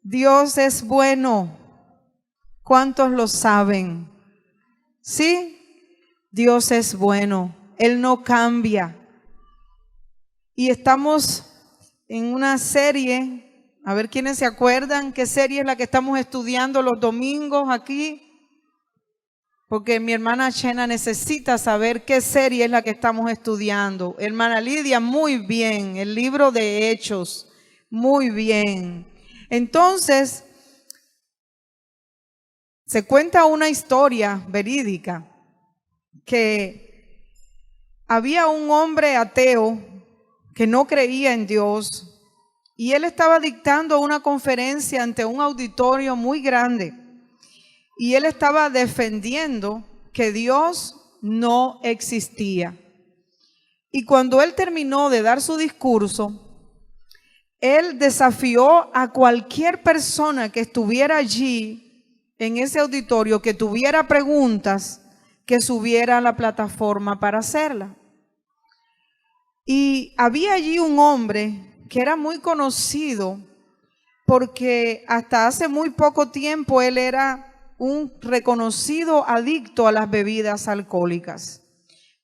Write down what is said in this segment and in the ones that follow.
Dios es bueno. ¿Cuántos lo saben? ¿Sí? Dios es bueno. Él no cambia. Y estamos en una serie, a ver quiénes se acuerdan, qué serie es la que estamos estudiando los domingos aquí. Porque mi hermana Chena necesita saber qué serie es la que estamos estudiando. Hermana Lidia, muy bien. El libro de Hechos, muy bien. Entonces, se cuenta una historia verídica que había un hombre ateo que no creía en Dios y él estaba dictando una conferencia ante un auditorio muy grande. Y él estaba defendiendo que Dios no existía. Y cuando él terminó de dar su discurso, él desafió a cualquier persona que estuviera allí en ese auditorio, que tuviera preguntas, que subiera a la plataforma para hacerla. Y había allí un hombre que era muy conocido porque hasta hace muy poco tiempo él era un reconocido adicto a las bebidas alcohólicas,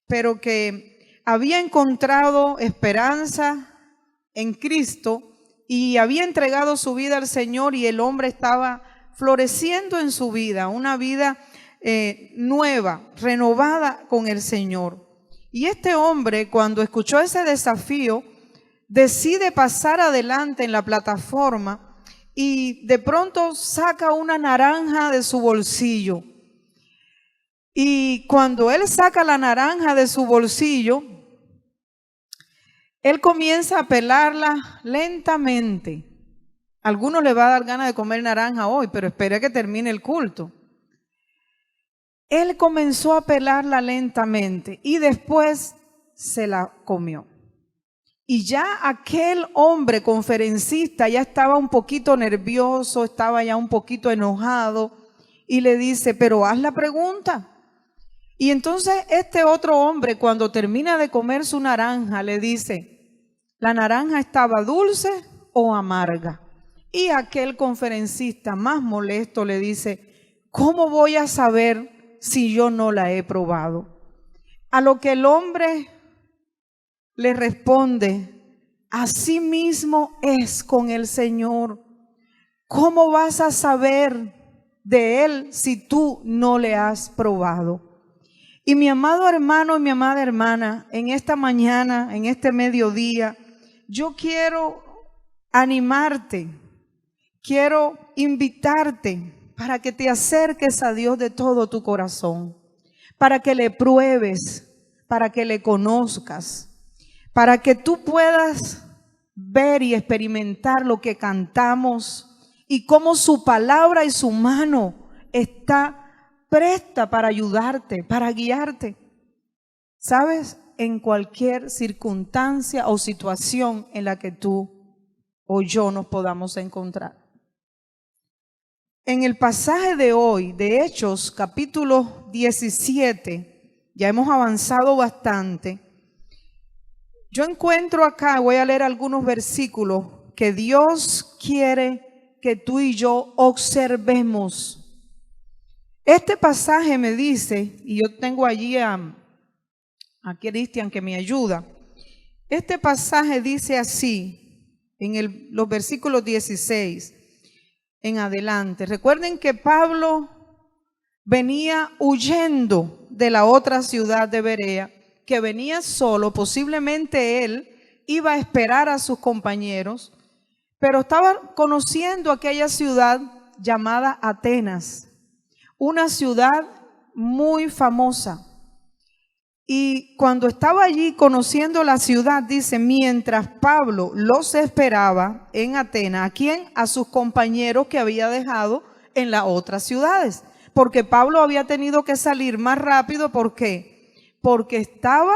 pero que había encontrado esperanza en Cristo y había entregado su vida al Señor, y el hombre estaba floreciendo en su vida, una vida nueva, renovada con el Señor. Y este hombre, cuando escuchó ese desafío, decide pasar adelante en la plataforma y de pronto saca una naranja de su bolsillo. Y cuando él saca la naranja de su bolsillo, él comienza a pelarla lentamente. A algunos les va a dar ganas de comer naranja hoy, pero espera que termine el culto. Él comenzó a pelarla lentamente y después se la comió. Y ya aquel hombre conferencista ya estaba un poquito nervioso, estaba ya un poquito enojado y le dice, pero haz la pregunta. Y entonces este otro hombre, cuando termina de comer su naranja, le dice, ¿la naranja estaba dulce o amarga? Y aquel conferencista más molesto le dice, ¿cómo voy a saber si yo no la he probado? A lo que el hombre le responde, así mismo es con el Señor. ¿Cómo vas a saber de Él si tú no le has probado? Y mi amado hermano y mi amada hermana, en esta mañana, en este mediodía, yo quiero animarte, quiero invitarte para que te acerques a Dios de todo tu corazón, para que le pruebes, para que le conozcas, para que tú puedas ver y experimentar lo que cantamos y cómo su palabra y su mano está presta para ayudarte, para guiarte. ¿Sabes? En cualquier circunstancia o situación en la que tú o yo nos podamos encontrar. En el pasaje de hoy, de Hechos, capítulo 17, ya hemos avanzado bastante. Yo encuentro acá, voy a leer algunos versículos que Dios quiere que tú y yo observemos. Este pasaje me dice, y yo tengo allí a Cristian que me ayuda. Este pasaje dice así, en los versículos 16 en adelante. Recuerden que Pablo venía huyendo de la otra ciudad de Berea, que venía solo, posiblemente él iba a esperar a sus compañeros, pero estaba conociendo aquella ciudad llamada Atenas, una ciudad muy famosa. Y cuando estaba allí conociendo la ciudad, dice, mientras Pablo los esperaba en Atenas, ¿a quién? A sus compañeros que había dejado en las otras ciudades, porque Pablo había tenido que salir más rápido. ¿Por qué? Porque estaba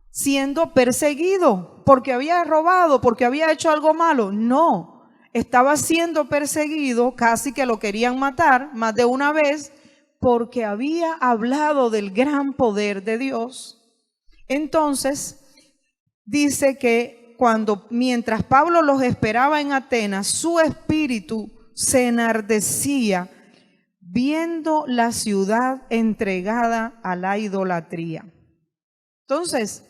siendo perseguido, porque había robado, porque había hecho algo malo. No, estaba siendo perseguido, casi que lo querían matar más de una vez, porque había hablado del gran poder de Dios. Entonces, dice que mientras Pablo los esperaba en Atenas, su espíritu se enardecía viendo la ciudad entregada a la idolatría. Entonces,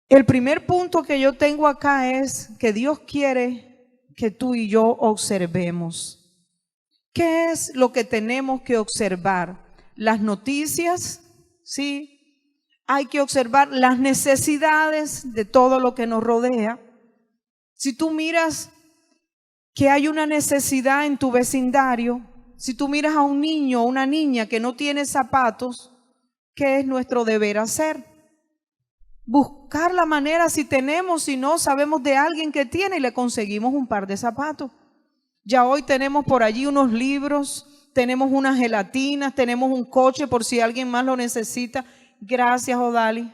el primer punto que yo tengo acá es que Dios quiere que tú y yo observemos. ¿Qué es lo que tenemos que observar? Las noticias, ¿sí? Hay que observar las necesidades de todo lo que nos rodea. Si tú miras que hay una necesidad en tu vecindario, si tú miras a un niño o una niña que no tiene zapatos, ¿qué es nuestro deber hacer? Buscar la manera, si tenemos, si no, sabemos de alguien que tiene y le conseguimos un par de zapatos. Ya hoy tenemos por allí unos libros, tenemos unas gelatinas, tenemos un coche por si alguien más lo necesita. Gracias, Odali,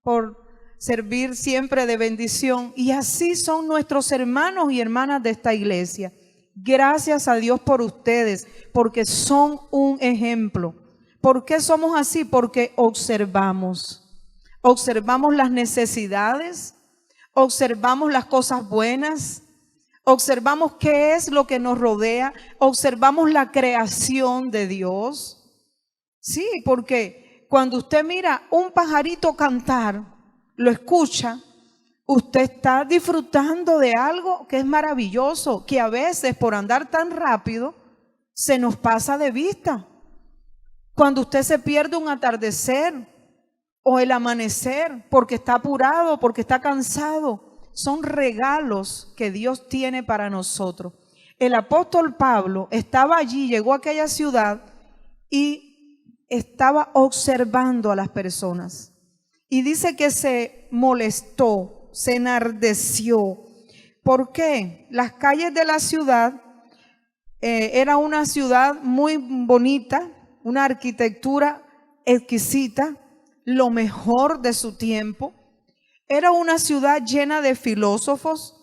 por servir siempre de bendición. Y así son nuestros hermanos y hermanas de esta iglesia. Gracias a Dios por ustedes, porque son un ejemplo. ¿Por qué somos así? Porque observamos las necesidades, observamos las cosas buenas, observamos qué es lo que nos rodea, observamos la creación de Dios. Sí, porque cuando usted mira un pajarito cantar, lo escucha, usted está disfrutando de algo que es maravilloso, que a veces por andar tan rápido se nos pasa de vista. Cuando usted se pierde un atardecer o el amanecer porque está apurado, porque está cansado, son regalos que Dios tiene para nosotros. El apóstol Pablo estaba allí, llegó a aquella ciudad y estaba observando a las personas. Y dice que se molestó, se enardeció. ¿Por qué? Las calles de la ciudad, era una ciudad muy bonita, una arquitectura exquisita, lo mejor de su tiempo. Era una ciudad llena de filósofos.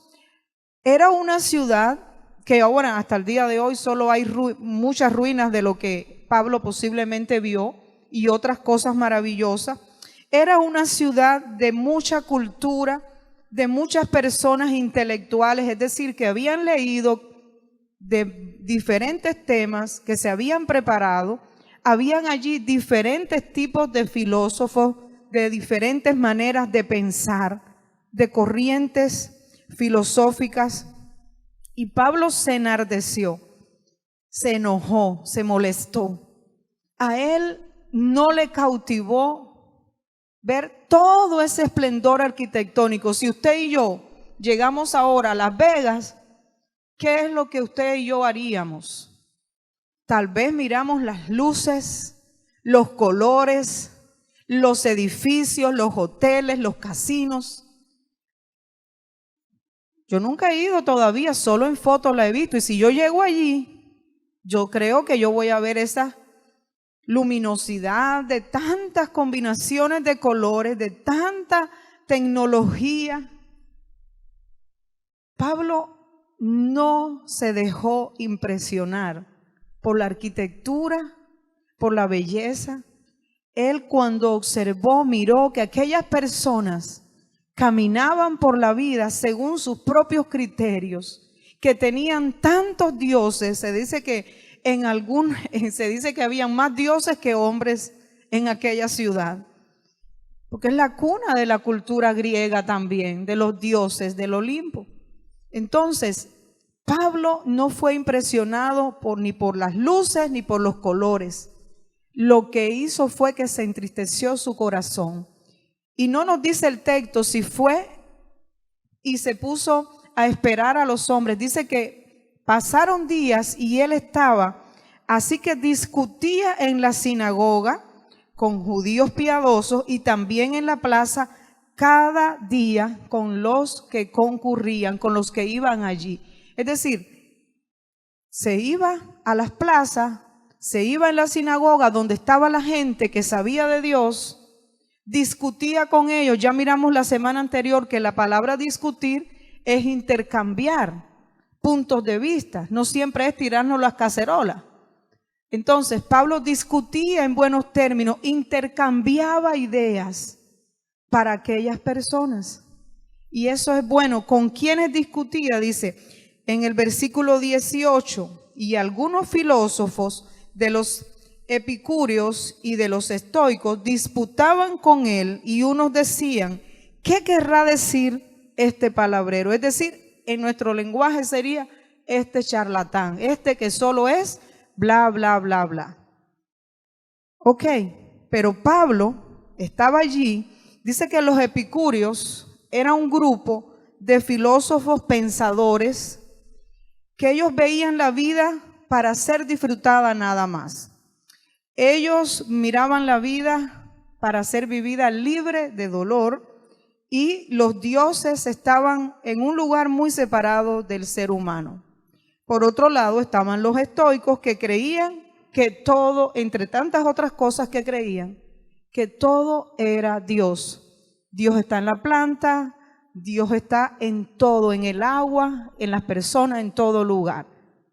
Era una ciudad que ahora, hasta el día de hoy, solo hay muchas ruinas de lo que Pablo posiblemente vio y otras cosas maravillosas. Era una ciudad de mucha cultura, de muchas personas intelectuales, es decir, que habían leído de diferentes temas, que se habían preparado. Habían allí diferentes tipos de filósofos, de diferentes maneras de pensar, de corrientes filosóficas. Y Pablo se enardeció, se enojó, se molestó. A él no le cautivó ver todo ese esplendor arquitectónico. Si usted y yo llegamos ahora a Las Vegas, ¿qué es lo que usted y yo haríamos? Tal vez miramos las luces, los colores, los edificios, los hoteles, los casinos. Yo nunca he ido todavía, solo en fotos la he visto. Y si yo llego allí, yo creo que yo voy a ver esa luminosidad de tantas combinaciones de colores, de tanta tecnología. Pablo no se dejó impresionar por la arquitectura, por la belleza. Él, cuando observó, miró que aquellas personas caminaban por la vida según sus propios criterios, que tenían tantos dioses. Se dice que se dice que habían más dioses que hombres en aquella ciudad, porque es la cuna de la cultura griega también, de los dioses del Olimpo. Entonces, Pablo no fue impresionado ni por las luces ni por los colores. Lo que hizo fue que se entristeció su corazón. Y no nos dice el texto si fue y se puso a esperar a los hombres. Dice que pasaron días y él estaba, así que discutía en la sinagoga con judíos piadosos y también en la plaza cada día con los que concurrían, con los que iban allí. Es decir, se iba a las plazas, se iba en la sinagoga donde estaba la gente que sabía de Dios, discutía con ellos. Ya miramos la semana anterior que la palabra discutir es intercambiar puntos de vista, no siempre es tirarnos las cacerolas. Entonces, Pablo discutía en buenos términos, intercambiaba ideas para aquellas personas. Y eso es bueno. ¿Con quiénes discutía? Dice, en el versículo 18, y algunos filósofos de los epicúreos y de los estoicos disputaban con él, y unos decían, ¿qué querrá decir este palabrero? Es decir, en nuestro lenguaje sería este charlatán, este que solo es bla, bla, bla, bla. Ok, pero Pablo estaba allí. Dice que los epicúreos era un grupo de filósofos pensadores que ellos veían la vida para ser disfrutada nada más. Ellos miraban la vida para ser vivida libre de dolor, y los dioses estaban en un lugar muy separado del ser humano. Por otro lado estaban los estoicos, que creían que todo, entre tantas otras cosas que creían, que todo era Dios. Dios está en la planta, Dios está en todo, en el agua, en las personas, en todo lugar.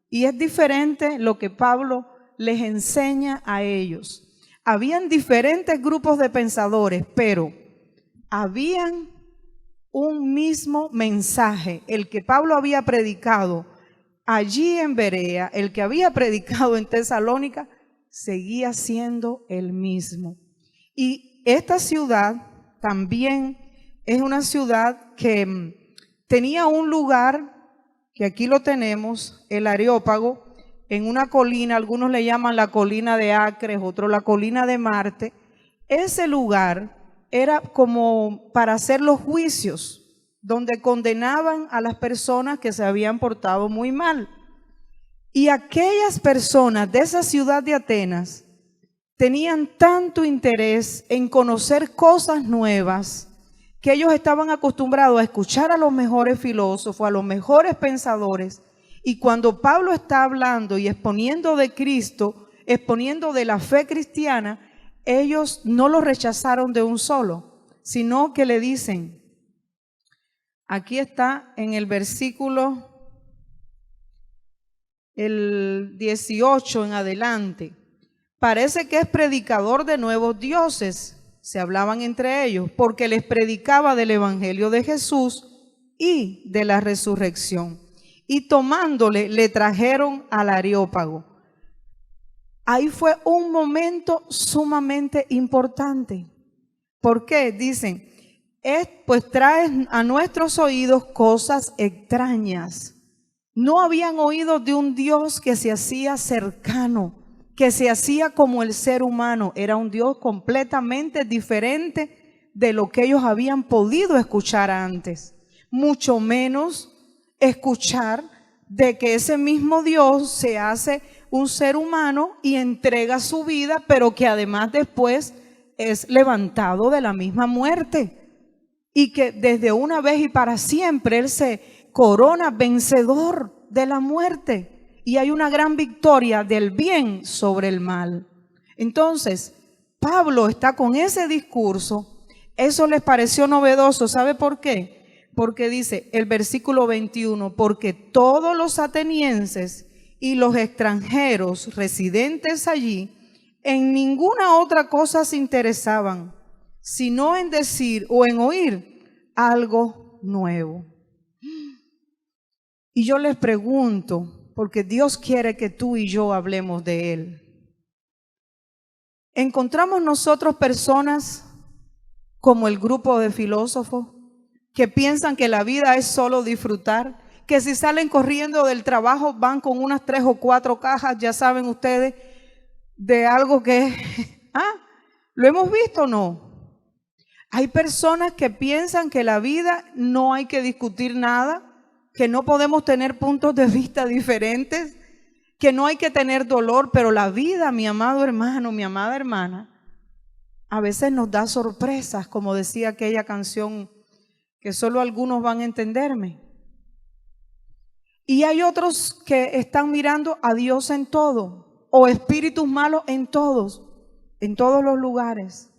Y es diferente lo que Pablo les enseña a ellos. Habían diferentes grupos de pensadores, pero habían un mismo mensaje, el que Pablo había predicado allí en Berea, el que había predicado en Tesalónica, seguía siendo el mismo. Y esta ciudad también es una ciudad que tenía un lugar, que aquí lo tenemos, el Areópago, en una colina, algunos le llaman la colina de Acres, otros la colina de Marte. Ese lugar era como para hacer los juicios, donde condenaban a las personas que se habían portado muy mal. Y aquellas personas de esa ciudad de Atenas tenían tanto interés en conocer cosas nuevas, que ellos estaban acostumbrados a escuchar a los mejores filósofos, a los mejores pensadores. Y cuando Pablo está hablando y exponiendo de Cristo, exponiendo de la fe cristiana, ellos no lo rechazaron de un solo, sino que le dicen, aquí está en el versículo el 18 en adelante, parece que es predicador de nuevos dioses, se hablaban entre ellos, porque les predicaba del evangelio de Jesús y de la resurrección. Y tomándole, le trajeron al Areópago. Ahí fue un momento sumamente importante. ¿Por qué? Dicen, pues trae a nuestros oídos cosas extrañas. No habían oído de un Dios que se hacía cercano, que se hacía como el ser humano. Era un Dios completamente diferente de lo que ellos habían podido escuchar antes. Mucho menos escuchar de que ese mismo Dios se hace un ser humano y entrega su vida, pero que además después es levantado de la misma muerte, y que desde una vez y para siempre Él se corona vencedor de la muerte, y hay una gran victoria del bien sobre el mal. Entonces, Pablo está con ese discurso. Eso les pareció novedoso. ¿Sabe por qué? Porque dice el versículo 21, porque todos los atenienses y los extranjeros residentes allí en ninguna otra cosa se interesaban, sino en decir o en oír algo nuevo. Y yo les pregunto, porque Dios quiere que tú y yo hablemos de Él. ¿Encontramos nosotros personas como el grupo de filósofos que piensan que la vida es solo disfrutar? Que si salen corriendo del trabajo van con unas 3 o 4 cajas, ya saben ustedes, de algo que ¿lo hemos visto o no? Hay personas que piensan que la vida no hay que discutir nada, que no podemos tener puntos de vista diferentes, que no hay que tener dolor, pero la vida, mi amado hermano, mi amada hermana, a veces nos da sorpresas, como decía aquella canción, que solo algunos van a entenderme. Y hay otros que están mirando a Dios en todo, o espíritus malos en todos los lugares.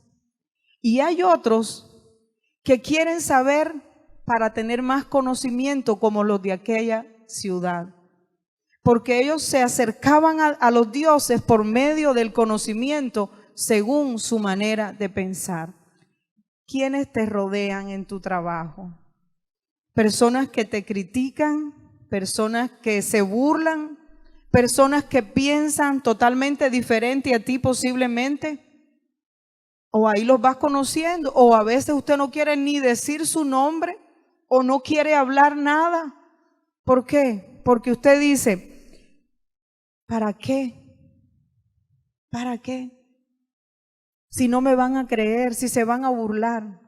Y hay otros que quieren saber para tener más conocimiento, como los de aquella ciudad, porque ellos se acercaban a los dioses por medio del conocimiento según su manera de pensar. ¿Quiénes te rodean en tu trabajo? Personas que te critican, personas que se burlan, personas que piensan totalmente diferente a ti posiblemente. O ahí los vas conociendo, o a veces usted no quiere ni decir su nombre, o no quiere hablar nada. ¿Por qué? Porque usted dice, ¿para qué? ¿Para qué? Si no me van a creer, si se van a burlar.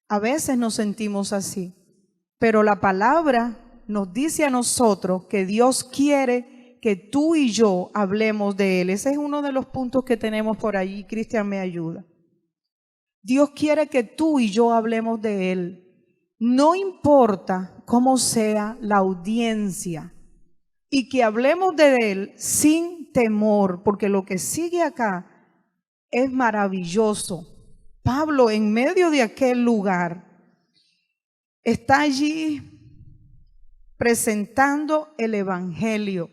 A veces nos sentimos así, pero la palabra nos dice a nosotros que Dios quiere que tú y yo hablemos de Él. Ese es uno de los puntos que tenemos por allí. Cristian me ayuda. Dios quiere que tú y yo hablemos de Él. No importa cómo sea la audiencia, y que hablemos de Él sin temor, porque lo que sigue acá es maravilloso. Pablo, en medio de aquel lugar, está allí presentando el evangelio.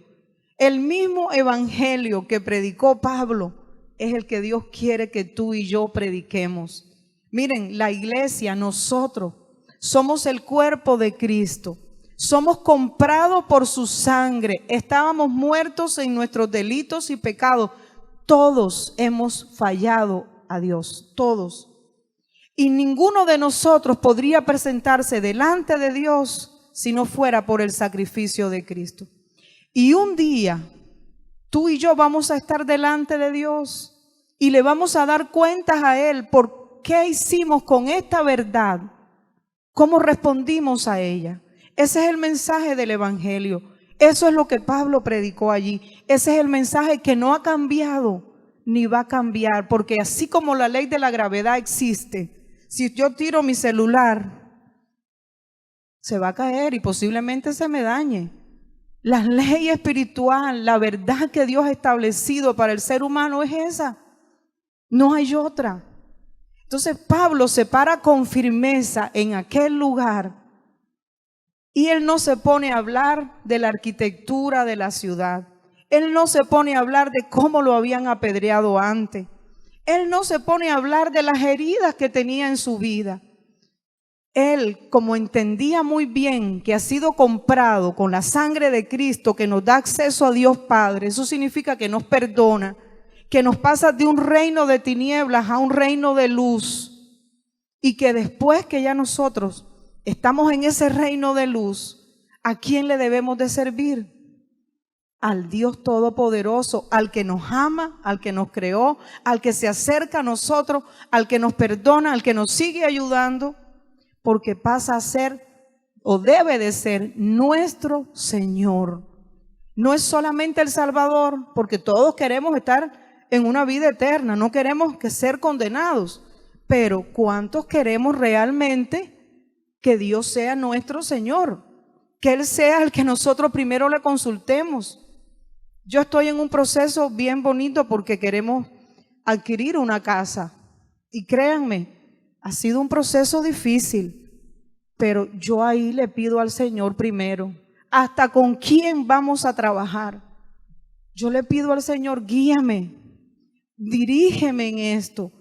El mismo evangelio que predicó Pablo es el que Dios quiere que tú y yo prediquemos. Miren, la iglesia, nosotros somos el cuerpo de Cristo. Somos comprados por su sangre. Estábamos muertos en nuestros delitos y pecados. Todos hemos fallado a Dios, todos. Y ninguno de nosotros podría presentarse delante de Dios si no fuera por el sacrificio de Cristo. Y un día tú y yo vamos a estar delante de Dios y le vamos a dar cuentas a Él por qué hicimos con esta verdad, cómo respondimos a ella. Ese es el mensaje del evangelio. Eso es lo que Pablo predicó allí. Ese es el mensaje que no ha cambiado ni va a cambiar, porque así como la ley de la gravedad existe, si yo tiro mi celular, se va a caer y posiblemente se me dañe. La ley espiritual, la verdad que Dios ha establecido para el ser humano es esa. No hay otra. Entonces Pablo se para con firmeza en aquel lugar y él no se pone a hablar de la arquitectura de la ciudad. Él no se pone a hablar de cómo lo habían apedreado antes. Él no se pone a hablar de las heridas que tenía en su vida. Él, como entendía muy bien que ha sido comprado con la sangre de Cristo, que nos da acceso a Dios Padre, eso significa que nos perdona, que nos pasa de un reino de tinieblas a un reino de luz, y que después que ya nosotros estamos en ese reino de luz, ¿a quién le debemos de servir? Al Dios Todopoderoso, al que nos ama, al que nos creó, al que se acerca a nosotros, al que nos perdona, al que nos sigue ayudando, porque pasa a ser o debe de ser nuestro Señor. No es solamente el Salvador, porque todos queremos estar en una vida eterna, no queremos que ser condenados, pero ¿cuántos queremos realmente que Dios sea nuestro Señor? Que Él sea el que nosotros primero le consultemos. Yo estoy en un proceso bien bonito porque queremos adquirir una casa, y créanme, ha sido un proceso difícil, pero yo ahí le pido al Señor primero, hasta con quién vamos a trabajar. Yo le pido al Señor, guíame, dirígeme en esto,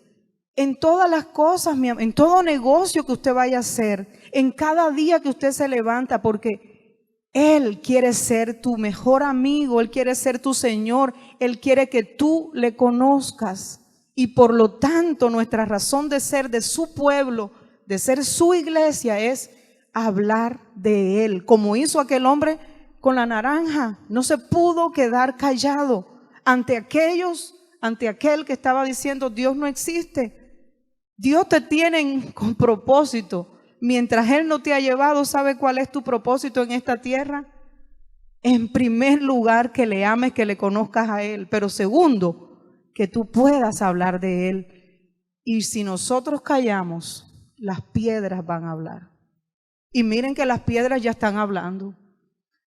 en todas las cosas, en todo negocio que usted vaya a hacer, en cada día que usted se levanta, porque Él quiere ser tu mejor amigo, Él quiere ser tu Señor, Él quiere que tú le conozcas. Y por lo tanto, nuestra razón de ser de su pueblo, de ser su iglesia, es hablar de Él. Como hizo aquel hombre con la naranja, no se pudo quedar callado ante aquel que estaba diciendo Dios no existe. Dios te tiene con propósito. Mientras Él no te ha llevado, ¿sabe cuál es tu propósito en esta tierra? En primer lugar, que le ames, que le conozcas a Él. Pero segundo, que tú puedas hablar de Él. Y si nosotros callamos, las piedras van a hablar. Y miren que las piedras ya están hablando.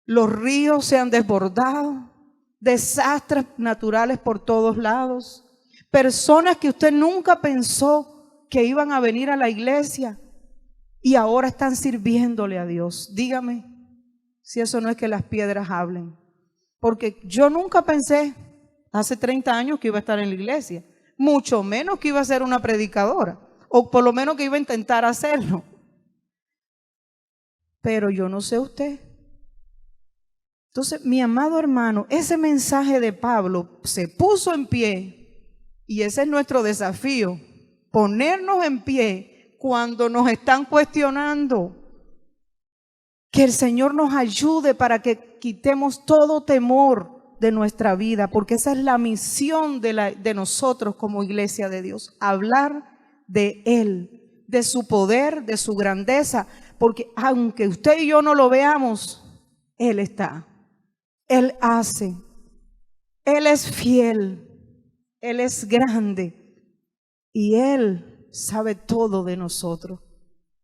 Los ríos se han desbordado, desastres naturales por todos lados, personas que usted nunca pensó que iban a venir a la iglesia y ahora están sirviéndole a Dios. Dígame si eso no es que las piedras hablen. Porque yo nunca pensé hace 30 años que iba a estar en la iglesia, mucho menos que iba a ser una predicadora, o por lo menos que iba a intentar hacerlo. Pero yo no sé usted, Entonces, mi amado hermano, ese mensaje de Pablo se puso en pie y ese es nuestro desafío, ponernos en pie cuando nos están cuestionando. Que el Señor nos ayude para que quitemos todo temor de nuestra vida, porque esa es la misión de nosotros como iglesia de Dios, hablar de Él, de su poder, de su grandeza, porque aunque usted y yo no lo veamos, Él está, Él hace, Él es fiel, Él es grande y Él sabe todo de nosotros.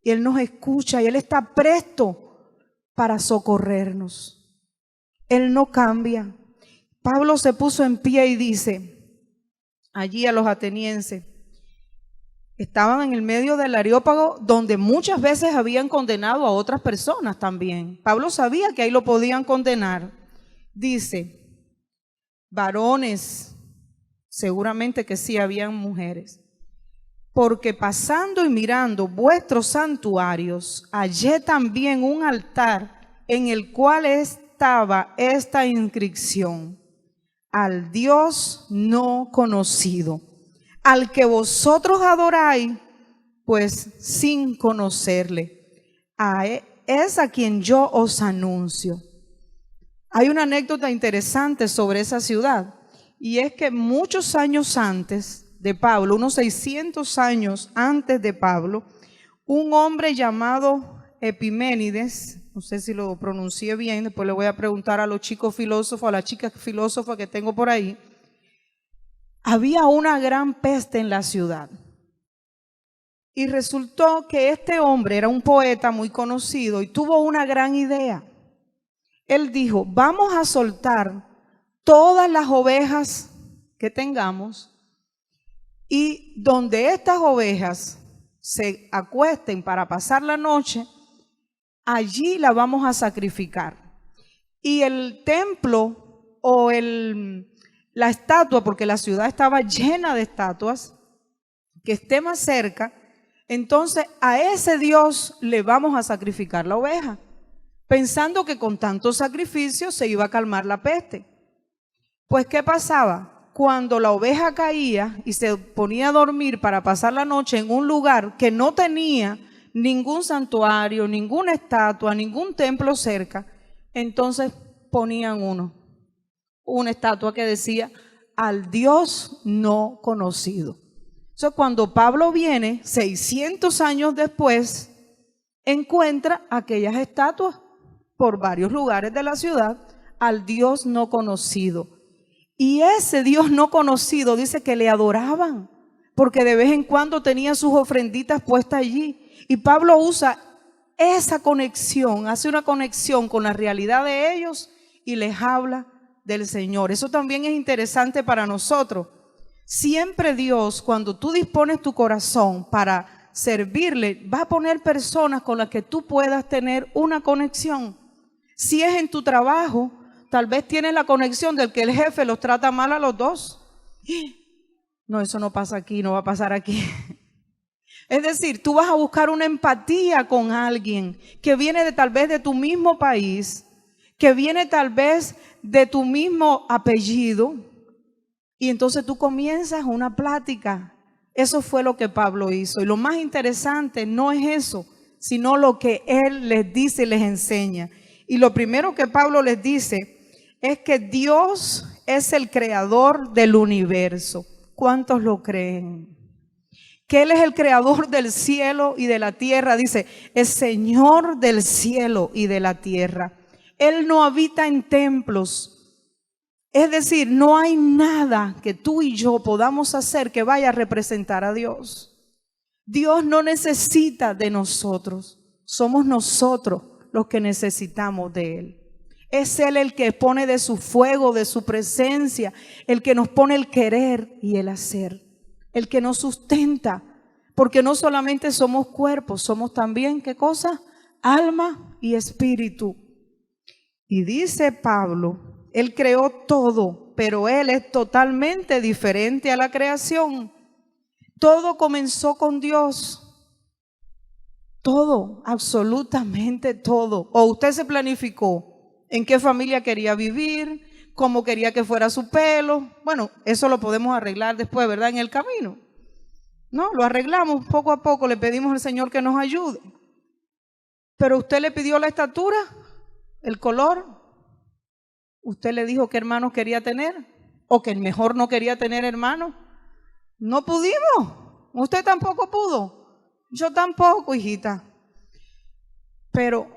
Y Él nos escucha y Él está presto para socorrernos. Él no cambia. Pablo se puso en pie y dice allí a los atenienses, estaban en el medio del Areópago donde muchas veces habían condenado a otras personas también. Pablo sabía que ahí lo podían condenar. Dice, varones, seguramente que sí habían mujeres, porque pasando y mirando vuestros santuarios, hallé también un altar en el cual estaba esta inscripción: al Dios no conocido, al que vosotros adoráis, pues sin conocerle. Es a quien yo os anuncio. Hay una anécdota interesante sobre esa ciudad, y es que muchos años antes de Pablo, unos 600 años antes de Pablo, un hombre llamado Epiménides, no sé si lo pronuncié bien, después le voy a preguntar a los chicos filósofos, a la chica filósofa que tengo por ahí, había una gran peste en la ciudad. Y resultó que este hombre era un poeta muy conocido y tuvo una gran idea. Él dijo, vamos a soltar todas las ovejas que tengamos y donde estas ovejas se acuesten para pasar la noche, allí la vamos a sacrificar. Y el templo o la estatua, porque la ciudad estaba llena de estatuas, que esté más cerca, entonces a ese Dios le vamos a sacrificar la oveja, pensando que con tantos sacrificios se iba a calmar la peste. Pues, ¿qué pasaba? Cuando la oveja caía y se ponía a dormir para pasar la noche en un lugar que no tenía ningún santuario, ninguna estatua, ningún templo cerca, entonces ponían una estatua que decía, al Dios no conocido. Entonces, cuando Pablo viene, 600 años después, encuentra aquellas estatuas por varios lugares de la ciudad, al Dios no conocido. Y ese Dios no conocido dice que le adoraban, porque de vez en cuando tenía sus ofrenditas puestas allí. Y Pablo usa esa conexión, hace una conexión con la realidad de ellos y les habla del Señor. Eso también es interesante para nosotros. Siempre Dios, cuando tú dispones tu corazón para servirle, va a poner personas con las que tú puedas tener una conexión. Si es en tu trabajo, tal vez tienes la conexión del que el jefe los trata mal a los dos. No, eso no pasa aquí, no va a pasar aquí. Es decir, tú vas a buscar una empatía con alguien que viene tal vez de tu mismo país, que viene tal vez de tu mismo apellido, y entonces tú comienzas una plática. Eso fue lo que Pablo hizo. Y lo más interesante no es eso, sino lo que él les dice y les enseña. Y lo primero que Pablo les dice es que Dios es el creador del universo. ¿Cuántos lo creen? Que Él es el creador del cielo y de la tierra. Dice, es Señor del cielo y de la tierra. Él no habita en templos. Es decir, no hay nada que tú y yo podamos hacer que vaya a representar a Dios. Dios no necesita de nosotros. Somos nosotros los que necesitamos de Él. Es Él el que pone de su fuego, de su presencia, el que nos pone el querer y el hacer, el que nos sustenta, porque no solamente somos cuerpos, somos también, ¿qué cosa? Alma y espíritu. Y dice Pablo, Él creó todo, pero Él es totalmente diferente a la creación. Todo comenzó con Dios. Todo, absolutamente todo. O usted se planificó en qué familia quería vivir, cómo quería que fuera su pelo. Bueno, eso lo podemos arreglar después, ¿verdad? En el camino. No, lo arreglamos poco a poco, le pedimos al Señor que nos ayude. Pero usted le pidió la estatura, el color. Usted le dijo qué hermanos quería tener o que mejor no quería tener hermanos. No pudimos. Usted tampoco pudo. Yo tampoco, hijita. Pero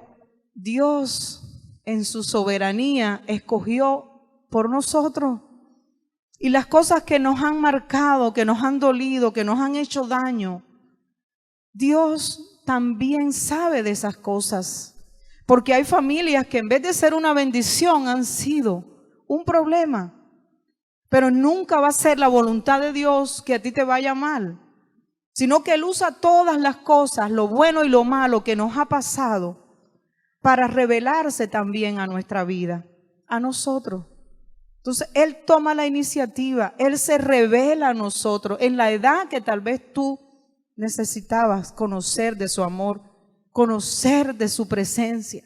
Dios en su soberanía escogió por nosotros. Y las cosas que nos han marcado, que nos han dolido, que nos han hecho daño, Dios también sabe de esas cosas. Porque hay familias que en vez de ser una bendición han sido un problema. Pero nunca va a ser la voluntad de Dios que a ti te vaya mal, sino que Él usa todas las cosas, lo bueno y lo malo que nos ha pasado, para revelarse también a nuestra vida, a nosotros. Entonces Él toma la iniciativa, Él se revela a nosotros en la edad que tal vez tú necesitabas conocer de su amor, conocer de su presencia.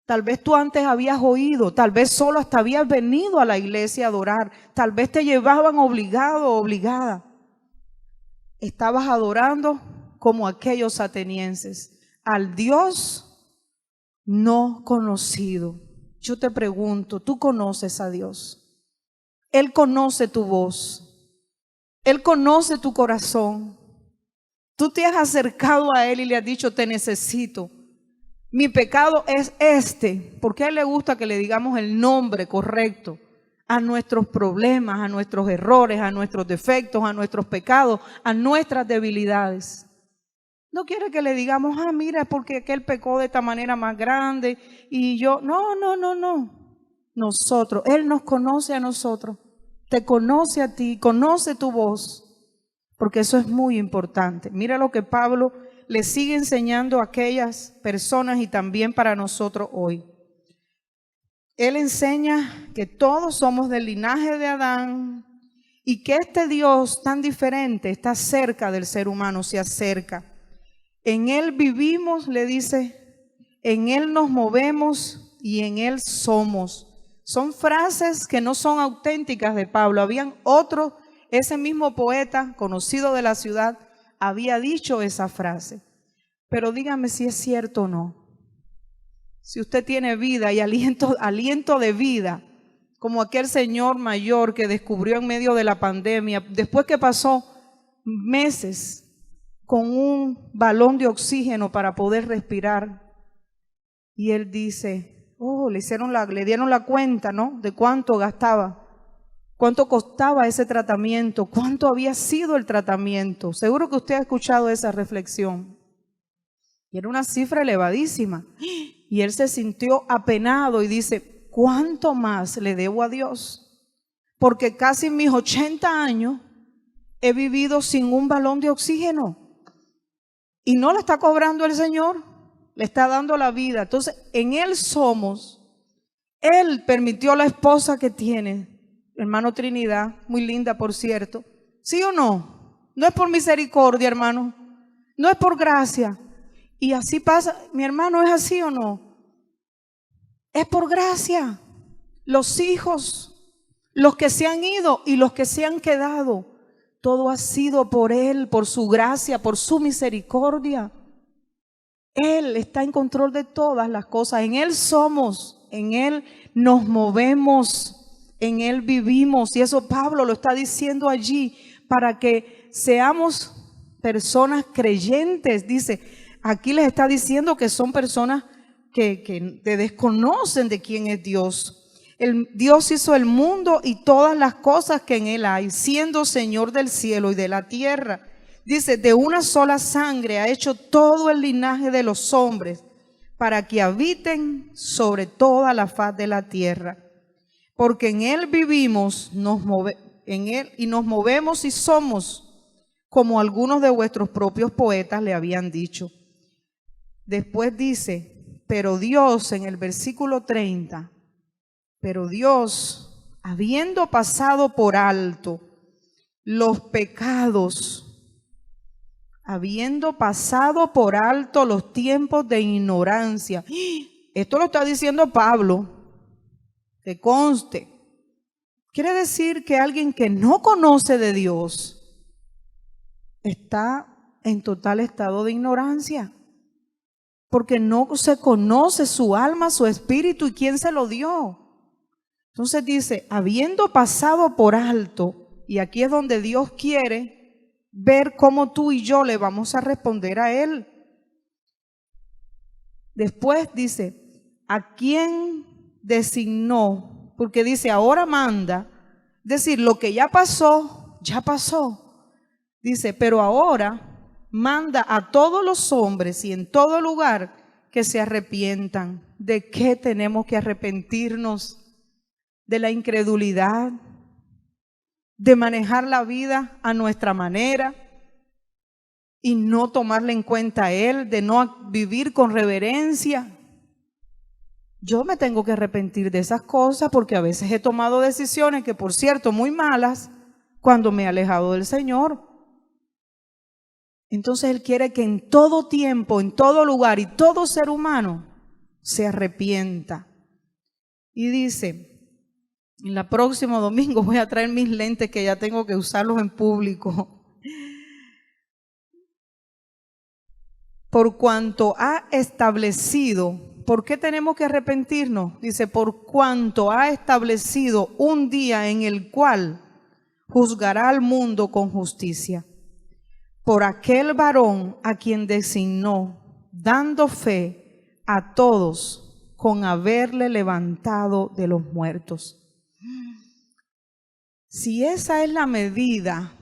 Tal vez tú antes habías oído, tal vez solo hasta habías venido a la iglesia a adorar, tal vez te llevaban obligado o obligada. Estabas adorando como aquellos atenienses, al Dios no conocido. Yo te pregunto, ¿tú conoces a Dios? Él conoce tu voz, Él conoce tu corazón. Tú te has acercado a Él y le has dicho, te necesito. Mi pecado es este, porque a Él le gusta que le digamos el nombre correcto a nuestros problemas, a nuestros errores, a nuestros defectos, a nuestros pecados, a nuestras debilidades. No quiere que le digamos, mira, porque aquel pecó de esta manera más grande y yo, no. Nosotros, Él nos conoce a nosotros, te conoce a ti, conoce tu voz, porque eso es muy importante. Mira lo que Pablo le sigue enseñando a aquellas personas y también para nosotros hoy. Él enseña que todos somos del linaje de Adán y que este Dios tan diferente está cerca del ser humano, se acerca. En Él vivimos, le dice, en Él nos movemos y en Él somos. Son frases que no son auténticas de Pablo. Habían otros, ese mismo poeta conocido de la ciudad, había dicho esa frase, pero dígame si es cierto o no. Si usted tiene vida y aliento de vida, como aquel señor mayor que descubrió en medio de la pandemia, después que pasó meses con un balón de oxígeno para poder respirar, y él dice, le dieron la cuenta, ¿no?, de cuánto gastaba. ¿Cuánto costaba ese tratamiento? ¿Cuánto había sido el tratamiento? Seguro que usted ha escuchado esa reflexión. Y era una cifra elevadísima. Y él se sintió apenado y dice, ¿cuánto más le debo a Dios? Porque casi en mis 80 años he vivido sin un balón de oxígeno. Y no le está cobrando el Señor, le está dando la vida. Entonces, en Él somos. Él permitió la esposa que tiene. Hermano Trinidad, muy linda por cierto. ¿Sí o no? No es por misericordia, hermano. No es por gracia. Y así pasa, mi hermano, ¿es así o no? Es por gracia. Los hijos, los que se han ido y los que se han quedado, todo ha sido por Él, por su gracia, por su misericordia. Él está en control de todas las cosas. En Él somos, en Él nos movemos. En Él vivimos, y eso Pablo lo está diciendo allí para que seamos personas creyentes. Dice, aquí les está diciendo que son personas que desconocen de quién es Dios. Dios hizo el mundo y todas las cosas que en Él hay, siendo Señor del cielo y de la tierra. Dice, de una sola sangre ha hecho todo el linaje de los hombres para que habiten sobre toda la faz de la tierra. Porque en Él vivimos, en Él y nos movemos y somos, como algunos de vuestros propios poetas le habían dicho. Después dice, pero Dios, en el versículo 30, pero Dios, habiendo pasado por alto los pecados, habiendo pasado por alto los tiempos de ignorancia. Esto lo está diciendo Pablo. que conste. Quiere decir que alguien que no conoce de Dios está en total estado de ignorancia, porque no se conoce su alma, su espíritu y quién se lo dio. Entonces dice, habiendo pasado por alto, y aquí es donde Dios quiere ver cómo tú y yo le vamos a responder a Él. Después dice, ¿a quién designó? Porque dice, ahora manda, es decir, lo que ya pasó, ya pasó. Dice, pero ahora manda a todos los hombres y en todo lugar que se arrepientan. ¿De qué tenemos que arrepentirnos? De la incredulidad, de manejar la vida a nuestra manera y no tomarle en cuenta a Él, de no vivir con reverencia. Yo me tengo que arrepentir de esas cosas porque a veces he tomado decisiones que, por cierto, muy malas cuando me he alejado del Señor. Entonces Él quiere que en todo tiempo, en todo lugar y todo ser humano se arrepienta. Y dice, en el próximo domingo voy a traer mis lentes que ya tengo que usarlos en público. Por cuanto ha establecido, ¿por qué tenemos que arrepentirnos? Dice, por cuanto ha establecido un día en el cual juzgará al mundo con justicia. Por aquel varón a quien designó, dando fe a todos con haberle levantado de los muertos. Si esa es la medida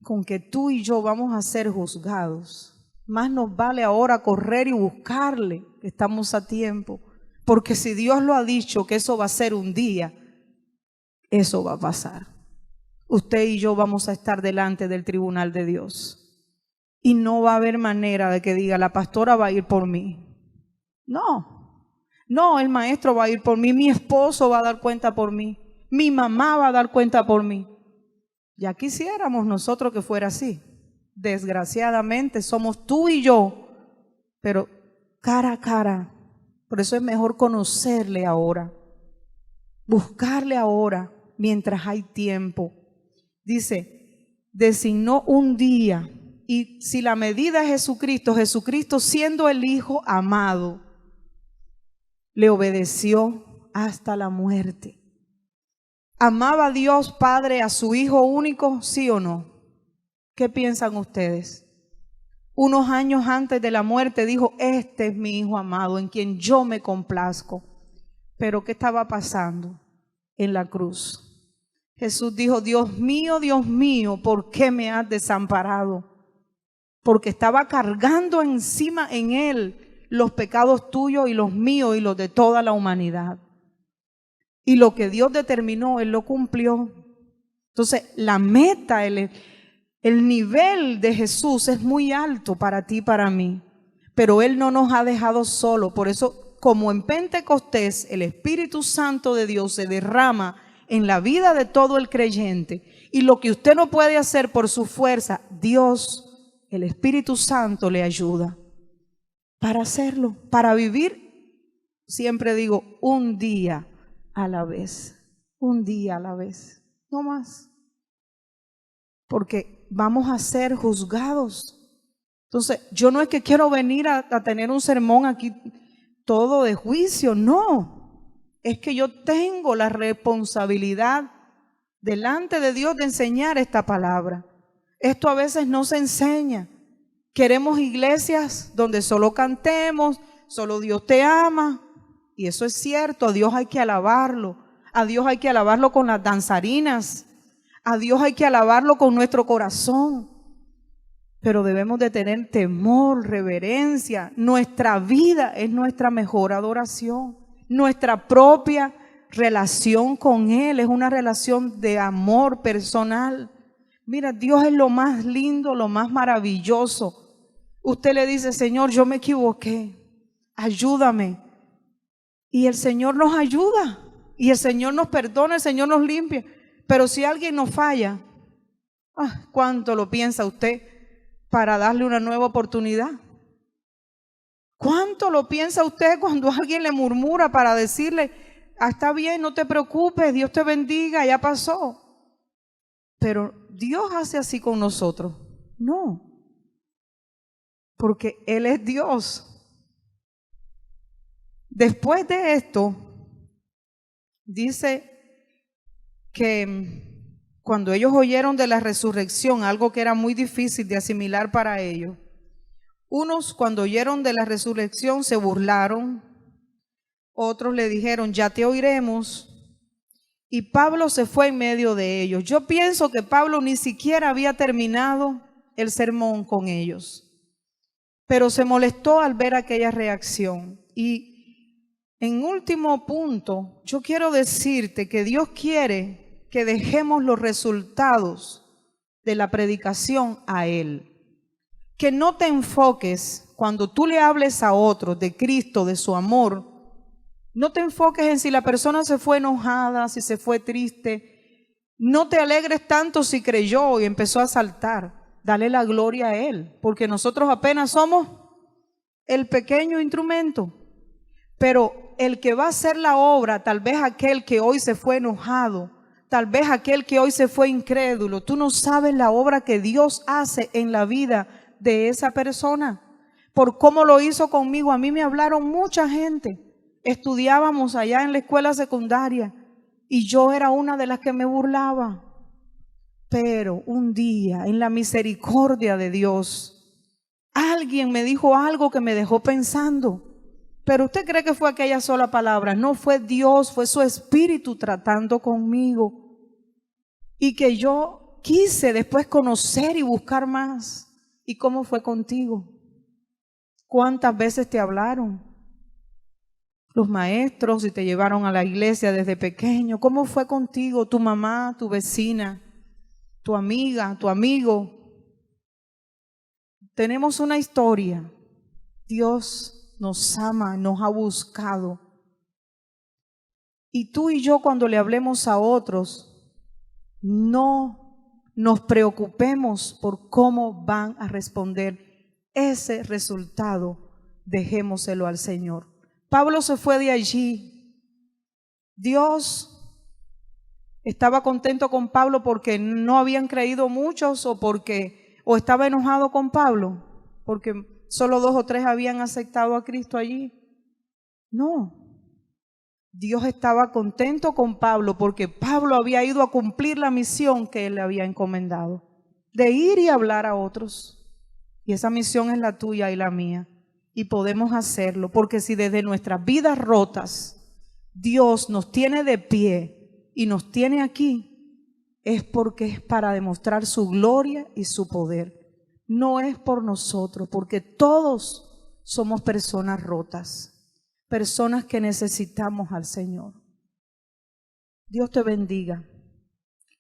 con que tú y yo vamos a ser juzgados, más nos vale ahora correr y buscarle, que estamos a tiempo. Porque si Dios lo ha dicho que eso va a ser un día, eso va a pasar. Usted y yo vamos a estar delante del tribunal de Dios. Y no va a haber manera de que diga, la pastora va a ir por mí. No, el maestro va a ir por mí, mi esposo va a dar cuenta por mí. Mi mamá va a dar cuenta por mí. Ya quisiéramos nosotros que fuera así. Desgraciadamente somos tú y yo, pero cara a cara. Por eso es mejor conocerle ahora, buscarle ahora, mientras hay tiempo. Dice, designó un día, y si la medida es Jesucristo, Jesucristo siendo el Hijo amado, le obedeció hasta la muerte. ¿Amaba Dios Padre a su Hijo único, sí o no? ¿Qué piensan ustedes? Unos años antes de la muerte dijo, este es mi Hijo amado, en quien yo me complazco. Pero ¿qué estaba pasando en la cruz? Jesús dijo, Dios mío, ¿por qué me has desamparado? Porque estaba cargando encima en Él los pecados tuyos y los míos y los de toda la humanidad. Y lo que Dios determinó, Él lo cumplió. Entonces, la meta, el nivel de Jesús es muy alto para ti y para mí. Pero Él no nos ha dejado solos. Por eso, como en Pentecostés, el Espíritu Santo de Dios se derrama en la vida de todo el creyente. Y lo que usted no puede hacer por su fuerza, Dios, el Espíritu Santo le ayuda para hacerlo, para vivir. Siempre digo, un día a la vez, un día a la vez, no más, porque vamos a ser juzgados. Entonces, yo no es que quiero venir a tener un sermón aquí todo de juicio, no, es que yo tengo la responsabilidad delante de Dios de enseñar esta palabra. Esto a veces no se enseña. Queremos iglesias donde solo cantemos, solo Dios te ama. Y eso es cierto, a Dios hay que alabarlo. A Dios hay que alabarlo con las danzarinas. A Dios hay que alabarlo con nuestro corazón. Pero debemos de tener temor, reverencia. Nuestra vida es nuestra mejor adoración. Nuestra propia relación con Él es una relación de amor personal. Mira, Dios es lo más lindo, lo más maravilloso. Usted le dice, Señor, yo me equivoqué, ayúdame. Y el Señor nos ayuda, y el Señor nos perdona, el Señor nos limpia. Pero si alguien nos falla, ¿cuánto lo piensa usted para darle una nueva oportunidad? ¿Cuánto lo piensa usted cuando alguien le murmura para decirle, está bien, no te preocupes, Dios te bendiga, ya pasó. Pero Dios hace así con nosotros. No, porque Él es Dios. Después de esto, dice que cuando ellos oyeron de la resurrección, algo que era muy difícil de asimilar para ellos, unos cuando oyeron de la resurrección se burlaron, otros le dijeron, ya te oiremos, y Pablo se fue en medio de ellos. Yo pienso que Pablo ni siquiera había terminado el sermón con ellos, pero se molestó al ver aquella reacción. Y en último punto, yo quiero decirte que Dios quiere que dejemos los resultados de la predicación a Él. Que no te enfoques cuando tú le hables a otros de Cristo, de su amor. No te enfoques en si la persona se fue enojada, si se fue triste. No te alegres tanto si creyó y empezó a saltar. Dale la gloria a Él, porque nosotros apenas somos el pequeño instrumento. Pero el que va a hacer la obra, tal vez aquel que hoy se fue enojado, tal vez aquel que hoy se fue incrédulo, tú no sabes la obra que Dios hace en la vida de esa persona. Por cómo lo hizo conmigo, a mí me hablaron mucha gente. Estudiábamos allá en la escuela secundaria y yo era una de las que me burlaba. Pero un día, en la misericordia de Dios, alguien me dijo algo que me dejó pensando. Pero usted cree que fue aquella sola palabra. No, fue Dios, fue su Espíritu tratando conmigo. Y que yo quise después conocer y buscar más. ¿Y cómo fue contigo? ¿Cuántas veces te hablaron los maestros y te llevaron a la iglesia desde pequeño? ¿Cómo fue contigo, tu mamá, tu vecina, tu amiga, tu amigo? Tenemos una historia. Dios nos ama, nos ha buscado. Y tú y yo, cuando le hablemos a otros, no nos preocupemos por cómo van a responder. Ese resultado, dejémoselo al Señor. Pablo se fue de allí. Dios estaba contento con Pablo porque no habían creído muchos o estaba enojado con Pablo porque solo 2 o 3 habían aceptado a Cristo allí. No. Dios estaba contento con Pablo porque Pablo había ido a cumplir la misión que él le había encomendado, de ir y hablar a otros. Y esa misión es la tuya y la mía. Y podemos hacerlo, porque si desde nuestras vidas rotas Dios nos tiene de pie y nos tiene aquí, es porque es para demostrar su gloria y su poder. No es por nosotros, porque todos somos personas rotas, personas que necesitamos al Señor. Dios te bendiga.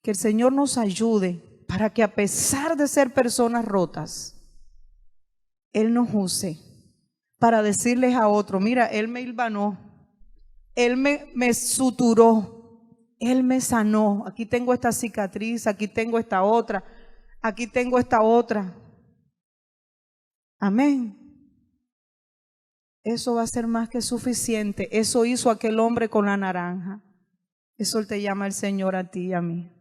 Que el Señor nos ayude para que, a pesar de ser personas rotas, Él nos use para decirles a otros, mira, Él me hilvanó, Él me suturó, Él me sanó. Aquí tengo esta cicatriz, aquí tengo esta otra, aquí tengo esta otra. Amén. Eso va a ser más que suficiente. Eso hizo aquel hombre con la naranja. Eso te llama el Señor a ti y a mí.